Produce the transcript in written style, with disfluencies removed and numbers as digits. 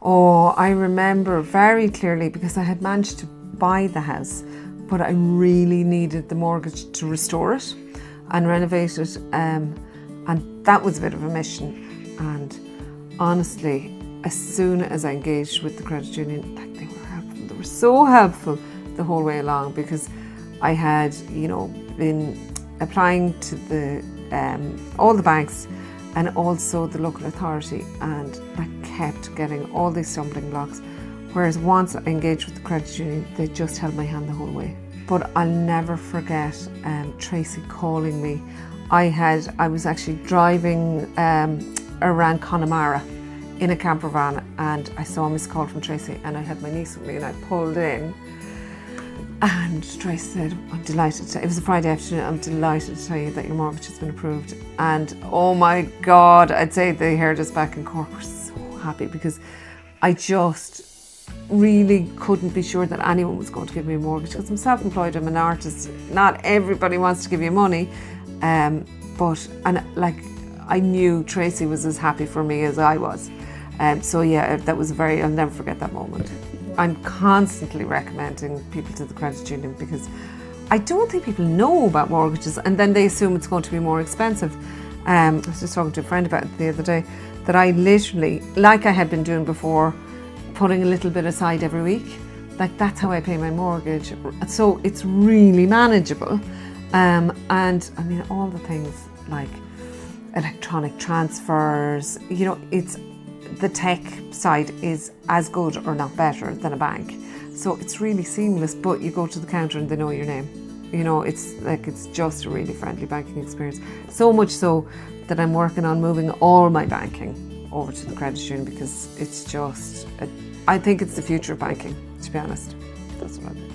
Oh, I remember very clearly because I had managed to buy the house, but I really needed the mortgage to restore it and renovate it. And that was a bit of a mission. And honestly, as soon as I engaged with the credit union, like, they were helpful. They were so helpful the whole way along, because I had, been applying to the all the banks and also the local authority, and I kept getting all these stumbling blocks. Whereas once I engaged with the credit union, they just held my hand the whole way. But I'll never forget Tracy calling me. I was actually driving around Connemara in a camper van, and I saw a missed call from Tracy, and I had my niece with me, and I pulled in. And Tracy said, I'm delighted it was a Friday afternoon, I'm delighted to tell you that your mortgage has been approved. And oh my God, I'd say the hairdressers back in Cork were so happy, because I just really couldn't be sure that anyone was going to give me a mortgage, because I'm self-employed, I'm an artist, not everybody wants to give you money. I knew Tracy was as happy for me as I was. So yeah, that was I'll never forget that moment. I'm constantly recommending people to the credit union, because I don't think people know about mortgages, and then they assume it's going to be more expensive. I was just talking to a friend about it the other day, that I literally, like I had been doing before, putting a little bit aside every week. Like, that's how I pay my mortgage. So it's really manageable. And I mean, all the things like electronic transfers, it's the tech side is as good or not better than a bank. So it's really seamless, but you go to the counter and they know your name. It's just a really friendly banking experience. So much so that I'm working on moving all my banking over to the credit union, because it's just, I think it's the future of banking, to be honest. That's what I think.